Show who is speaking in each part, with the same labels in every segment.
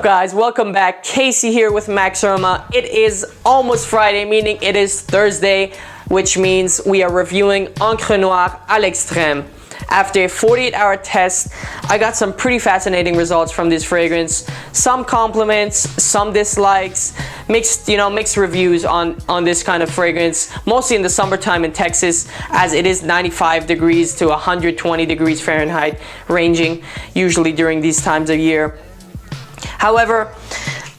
Speaker 1: guys? Welcome back. Casey here with gZvmcE. It is almost Friday, meaning it is Thursday, which means we are reviewing Encre Noire à l'extrême. After a 48-hour test, I got some pretty fascinating results from this fragrance. Some compliments, some dislikes, mixed reviews on this kind of fragrance, mostly in the summertime in Texas, as it is 95 degrees to 120 degrees Fahrenheit, ranging usually during these times of year. However,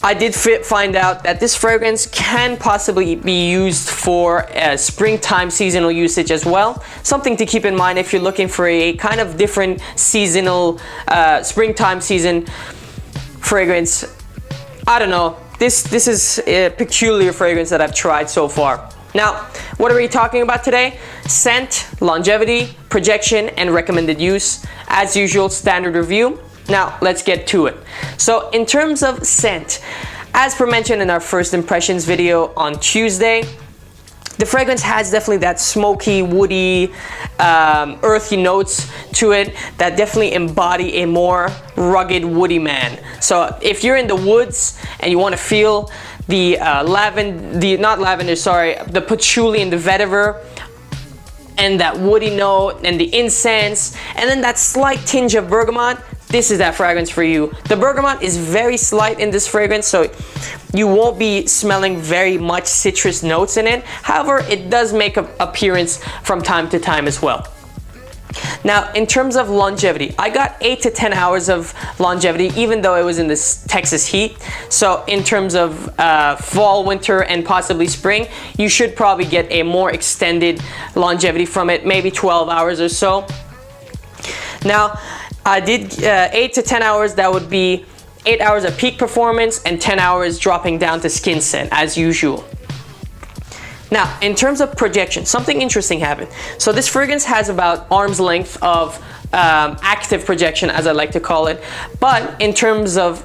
Speaker 1: I did find out that this fragrance can possibly be used for springtime seasonal usage as well. Something to keep in mind if you're looking for a kind of different seasonal, springtime season fragrance. I don't know. This is a peculiar fragrance that I've tried so far. Now, what are we talking about today? Scent, longevity, projection, and recommended use. As usual, standard review. Now, let's get to it. So, in terms of scent, as per mentioned in our first impressions video on Tuesday, the fragrance has definitely that smoky, woody, earthy notes to it that definitely embody a more rugged, woody man. So, if you're in the woods and you want to feel the the patchouli and the vetiver, and that woody note and the incense, and then that slight tinge of bergamot, this is that fragrance for you. The bergamot is very slight in this fragrance, so you won't be smelling very much citrus notes in it. However, it does make an appearance from time to time as well. Now, in terms of longevity, I got 8 to 10 hours of longevity, even though it was in this Texas heat. So in terms of fall, winter, and possibly spring, you should probably get a more extended longevity from it, maybe 12 hours or so. Now, I did 8 to 10 hours. That would be 8 hours of peak performance and 10 hours dropping down to skin scent as usual. Now, in terms of projection, something interesting happened. So this fragrance has about arm's length of active projection, as I like to call it. But in terms of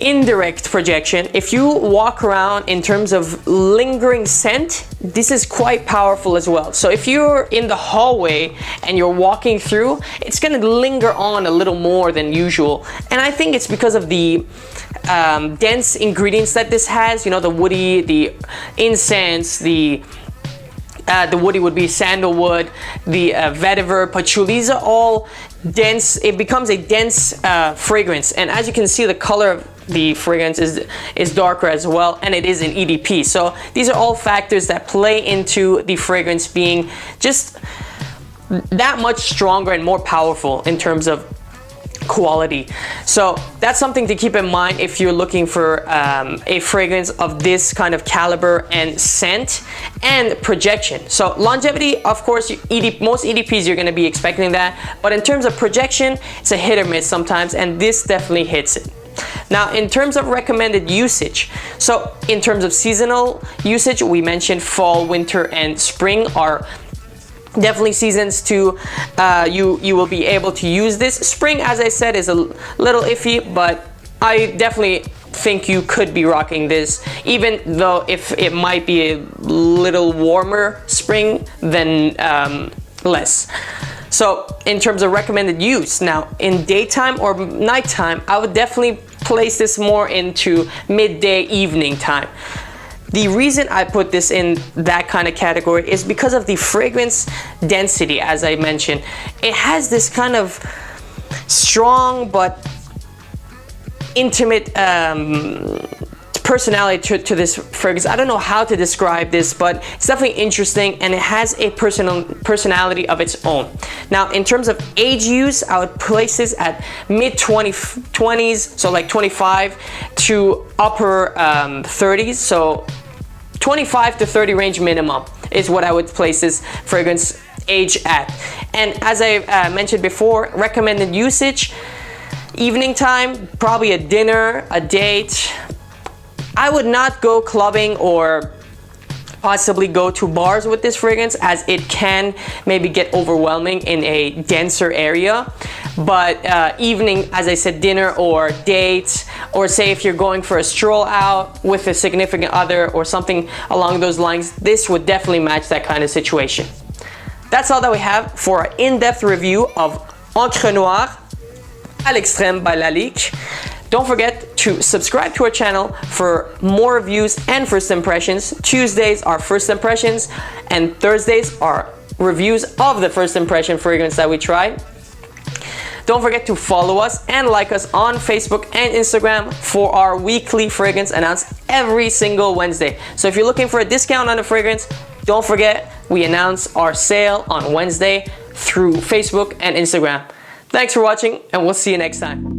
Speaker 1: indirect projection, if you walk around in terms of lingering scent, this is quite powerful as well. So if you're in the hallway and you're walking through, it's going to linger on a little more than usual. And I think it's because of the dense ingredients that this has, you know, the woody, the incense, the woody would be sandalwood, the vetiver, patchouli. These are all dense. It becomes a dense fragrance, and as you can see, the color of the fragrance is darker as well, and it is an EDP. So these are all factors that play into the fragrance being just that much stronger and more powerful in terms of quality. So that's something to keep in mind if you're looking for a fragrance of this kind of caliber and scent and projection. So longevity, of course, most EDPs you're going to be expecting that, but in terms of projection, it's a hit or miss sometimes, and this definitely hits it. Now, in terms of recommended usage, so in terms of seasonal usage, we mentioned fall, winter, and spring are definitely seasons to you will be able to use this. Spring, as I said, is a little iffy, but I definitely think you could be rocking this, even though if it might be a little warmer spring than less. So in terms of recommended use, now in daytime or nighttime, I would definitely place this more into midday, evening time. The reason I put this in that kind of category is because of the fragrance density, as I mentioned. It has this kind of strong but intimate personality to this fragrance. I don't know how to describe this, but it's definitely interesting, and it has a personality of its own. Now, in terms of age use, I would place this at mid-20s, so like 25 to upper 30s, so 25 to 30 range minimum is what I would place this fragrance age at. And as I mentioned before, recommended usage, evening time, probably a dinner, a date. I would not go clubbing or possibly go to bars with this fragrance, as it can maybe get overwhelming in a denser area. But evening, as I said, dinner or dates, or say if you're going for a stroll out with a significant other or something along those lines, this would definitely match that kind of situation. That's all that we have for our in-depth review of Encre Noire à l'extrême by Lalique. Don't forget to subscribe to our channel for more reviews and first impressions. Tuesdays are first impressions, and Thursdays are reviews of the first impression fragrance that we tried. Don't forget to follow us and like us on Facebook and Instagram for our weekly fragrance announced every single Wednesday. So if you're looking for a discount on a fragrance, don't forget we announce our sale on Wednesday through Facebook and Instagram. Thanks for watching, and we'll see you next time.